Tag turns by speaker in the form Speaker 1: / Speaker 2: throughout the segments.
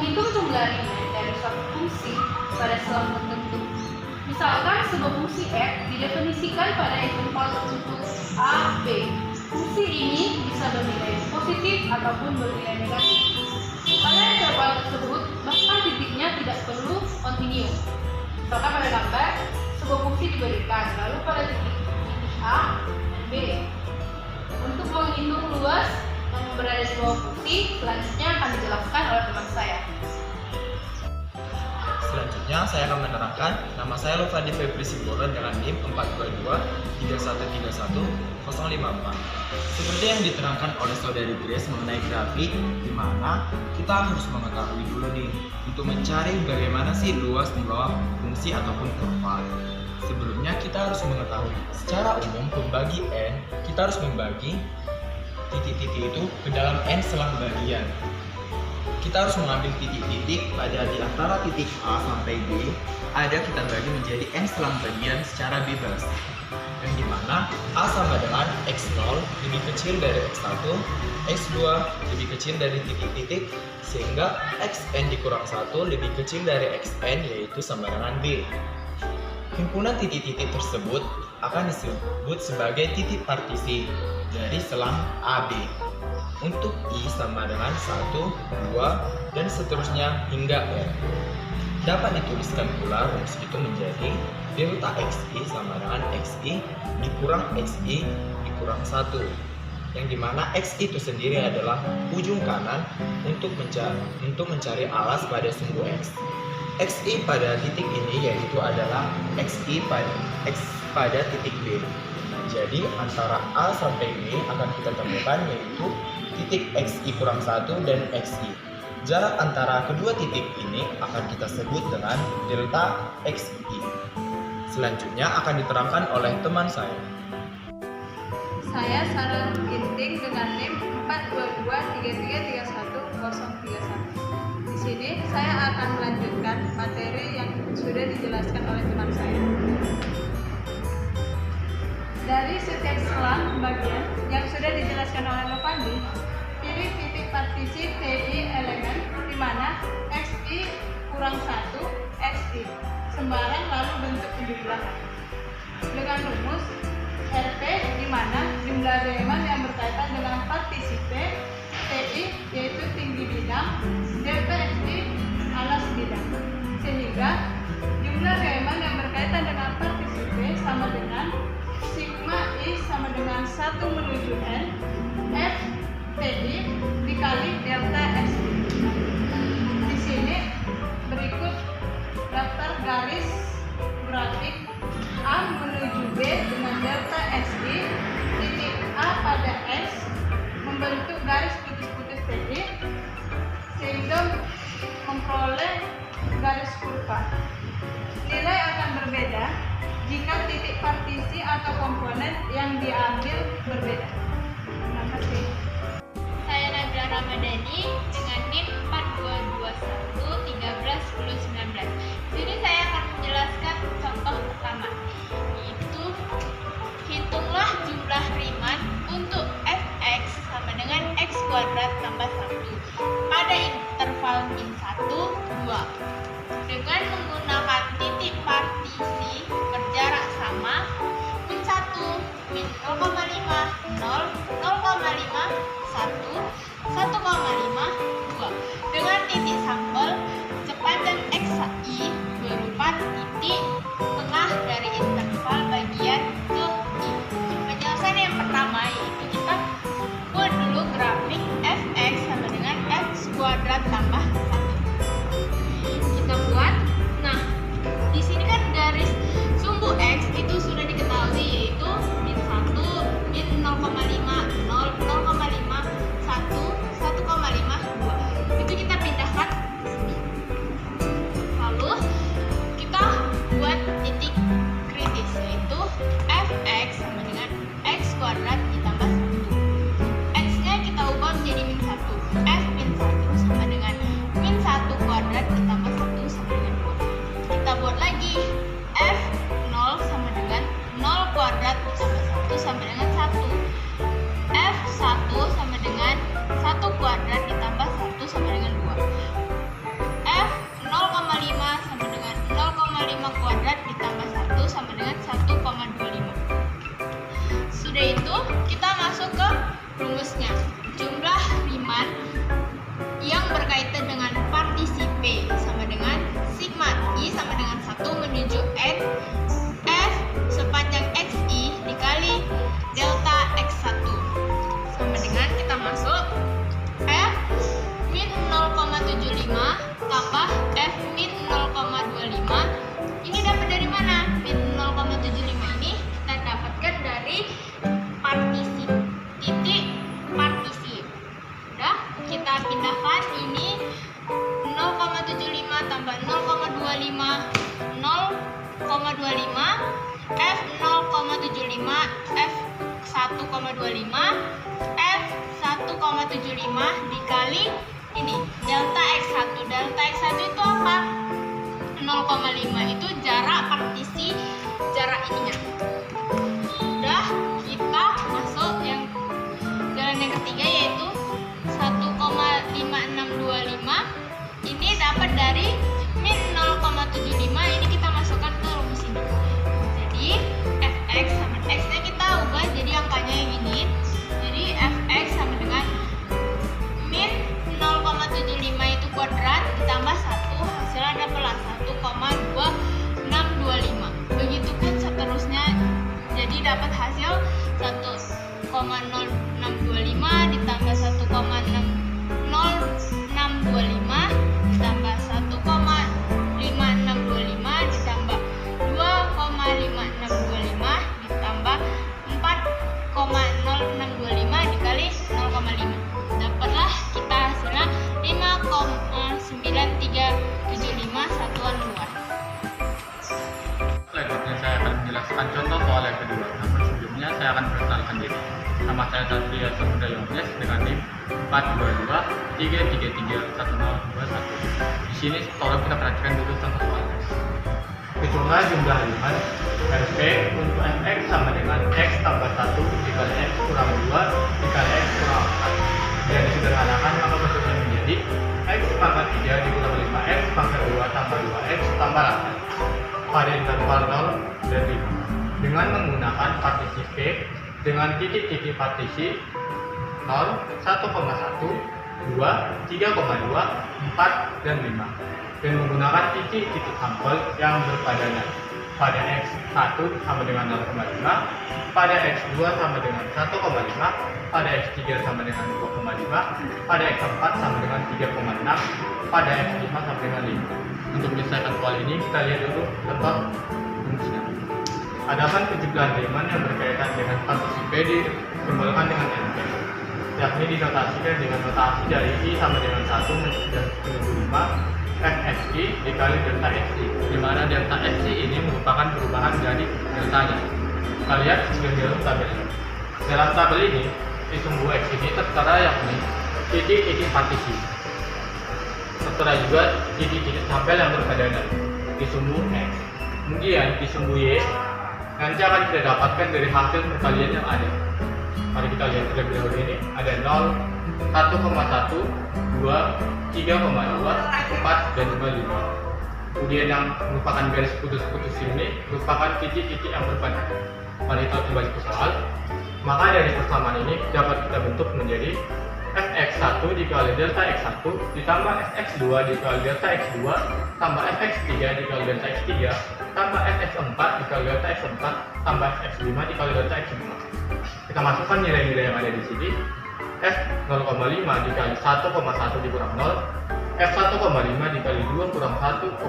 Speaker 1: menghitung jumlah elemen dari suatu fungsi pada selang tertentu. Misalkan sebuah fungsi f didefinisikan pada interval tertentu a, b. Fungsi ini bisa bernilai positif ataupun bernilai negatif. Pada interval tersebut, bahkan titiknya tidak perlu kontinu. Misalkan pada gambar, sebuah fungsi diberikan, lalu pada titik a dan b. Untuk menghitung luas yang berada di bawah fungsi, selanjutnya akan dijelaskan oleh teman saya.
Speaker 2: Selanjutnya saya akan menerangkan. Nama saya Lufandi Febri Simbolon dengan NIM 422-3131054. Seperti yang diterangkan oleh saudari Grace mengenai grafik, di mana kita harus mengetahui dulu nih untuk mencari bagaimana sih luas bawah fungsi ataupun kurva. Sebelumnya kita harus mengetahui secara umum pembagi n, kita harus membagi titik-titik itu ke dalam n selang bagian. Kita harus mengambil titik-titik pada di antara titik A sampai B, ada kita bagi menjadi n selang bagian secara bebas, yang dimana A sama dengan x0 lebih kecil dari x1, x2 lebih kecil dari titik-titik, sehingga xn dikurang 1 lebih kecil dari xn, yaitu sama dengan b. Himpunan titik-titik tersebut akan disebut sebagai titik partisi dari selang AB. Untuk I sama dengan 1, 2, dan seterusnya hingga N. Dapat dituliskan pula rumus itu menjadi delta XI sama dengan XI dikurang XI dikurang 1. Yang dimana XI itu sendiri adalah ujung kanan untuk mencari alas pada sumbu X. XI pada titik ini yaitu adalah XI pada titik B. Jadi antara A sampai B akan kita temukan yaitu titik XI kurang 1 dan XI. Jarak antara kedua titik ini akan kita sebut dengan delta XI. Selanjutnya akan diterangkan oleh teman saya.
Speaker 3: Saya Sarah Ginting dengan NIM 422-3331031. Di sini saya akan melanjutkan materi yang sudah dijelaskan oleh teman saya. Dari setiap selang bagian yang sudah dijelaskan oleh Lufandi, pilih titik partisi TI elemen di mana XI kurang 1 XI sembarang lalu bentuk penjumlah dengan rumus RP di mana jumlah elemen yang berkaitan dengan partisi P TI yaitu tinggi bidang, delta XI alas bidang, sehingga jumlah elemen yang berkaitan dengan partisi P sama dengan sigma I sama dengan 1 menuju N F TI dikali delta XI. Di sini berikut daftar garis grafik A menuju B dengan delta XI, titik A pada S membentuk garis putus-putus TI sehingga memperoleh garis kurva. Nilai akan berbeda jika titik partisi atau komponen yang diambil berbeda. Terima kasih.
Speaker 4: Saya Nabila Ramadhani dengan NIM 422131019. Sini saya akan menjelaskan contoh pertama, yaitu hitunglah jumlah Riemann untuk fx sama dengan x kuadrat tambah 1 pada interval min 1, 2 dengan menggunakan titik partisi berjarak sama min 1, min 0,5, 0, 0,5, 1, 1,5, 2 dengan titik sampel sepanjang xi berupa titik tengah dari interval bagian ke I. Penyelesaian yang pertama yaitu kita buat dulu grafik fx ditambah F min 0,25. Ini dapat dari mana? Min 0,75 ini kita dapatkan dari partisi, titik partisi. Udah, kita pindahkan ini 0,75 tambah 0,25, 0,25, F 0,75, F 1,25, F 1,75 dikali ini delta X1. Delta X1 itu apa? 0,5 itu jarak partisi, jarak ininya. Udah, kita masuk yang jalan yang ketiga yaitu 1,5625. Ini dapat dari min 0,75. Ini kita masukkan ke rumus ini. Jadi fx sama x-nya kita ubah jadi angkanya yang ini. Jadi fx sama dengan min 0,75 itu kuadrat ditambah 1, hasilnya adalah 1,2625. Begitupun seterusnya, jadi dapat hasil 1,0625 ditambah 1,0625 ditambah 1,5625 ditambah 2,5625 ditambah 4,0625 dikali 0,5. Dapatlah kita hasilnya 5,9375 satuan luar.
Speaker 5: Selanjutnya saya akan menjelaskan contoh soal yang kedua. Namun sebelumnya saya akan memperkenalkan diri. Nama saya Satria Samudra Yones dengan NIM 422-333-1021. Di sini tolong kita perhatikan dulu contoh soalnya. Hitunglah jumlah elemen RP untuk fx sama dengan x tambah 1 dikali x kurang 2 dikali x kurang 4. Dan disederhanakan maka bentuknya menjadi x pangkat 3 dikurangi 5x pangkat 2 tambah 2x tambah 8 pada interval 0 dan 5 dengan menggunakan partisi P dengan titik-titik partisi 0, 1,1, 2, 3,2, 4, dan 5 dan menggunakan titik-titik sampel yang berpadanan pada x1 sama dengan 0,5, pada x2 sama dengan 1,5, pada x3 sama dengan 2,5, pada x4 sama dengan 3,6, pada x5 sama dengan 5. Untuk menyelesaikan soal ini kita lihat dulu contoh rumusnya. Adapun kejumlahan elemen yang berkaitan dengan partisi P disimbolkan dengan NP, yakni dinotasikan dengan notasi dari I sama dengan 1 menuju 5 FXI dikali delta XI, di mana delta XI ini merupakan perubahan dari deltanya. Kita lihat di dalam tabel ini. Dalam tabel ini, di sumbu X ini tertera yakni titik-titik partisi. Tertera juga titik-titik tabel yang berpadanan di sumbu X. Kemudian di sumbu Y nanti akan kita dapatkan dari hasil perkalian yang ada. Mari kita lihat terlebih dahulu ini ada 0, 1,1, 2, 3,2, 4, dan juga 5. Kemudian yang merupakan garis putus-putus ini merupakan titik-titik yang berpadanan. Mari kita kembali ke soal. Maka dari persamaan ini dapat kita bentuk menjadi fx1 dikali delta x1 ditambah fx2 dikali delta x2 tambah fx3 dikali delta x3 tambah fx4 dikali delta x4 tambah fx5 dikali delta x5. Kita masukkan nilai-nilai yang ada di sini. F 0,5 dikali 1,1 dikurang 0, F1,5 dikali 2 kurang 1,1,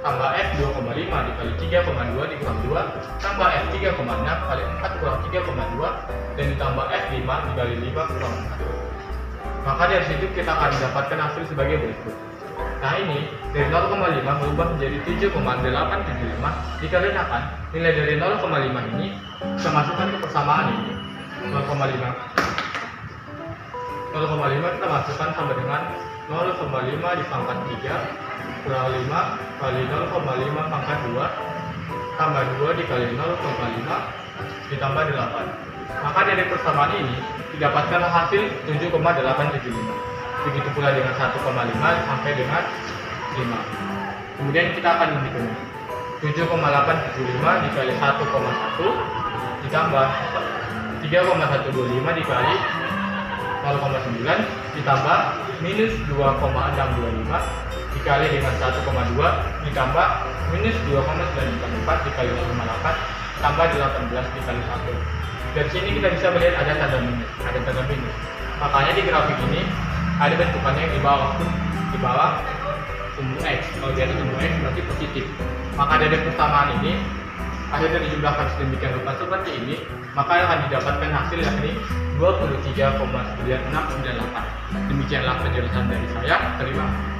Speaker 5: tambah F2,5 dikali 3,2 dikurang 2, tambah F3,6 kali 4 kurang 3,2, dan ditambah F5 dikali 5 kurang 4. Maka dari situ kita akan mendapatkan hasil sebagai berikut. Nah ini, dari 0,5 berubah menjadi 7,875, dikarenakan nilai dari 0,5 ini kita masukkan ke persamaan ini. 0,5 kita masukkan sama dengan 0,5 dipangkat 3 kurang 5 kali 0,5 pangkat 2 tambah 2 dikali 0,5 ditambah 8. Maka dari persamaan ini didapatkan hasil 7,875. Begitu pula dengan 1,5 sampai dengan 5. Kemudian kita akan menghitung 7,875 dikali 1,1 ditambah 3,125 dikali 0,9 ditambah minus 2,625 dikali dengan 1,2 ditambah minus 2,944 dikali 0,8 tambah 18 dikali 1. Dari sini kita bisa melihat ada tanda minus. Makanya di grafik ini ada bentukannya yang di bawah sumbu X. Kalau di atas sumbu X berarti positif. Maka dari persamaan ini, akhirnya dijumlahkan sedemikian rupa seperti ini, maka akan didapatkan hasil yakni 23,9698. Demikianlah penjelasan dari saya. Terima kasih.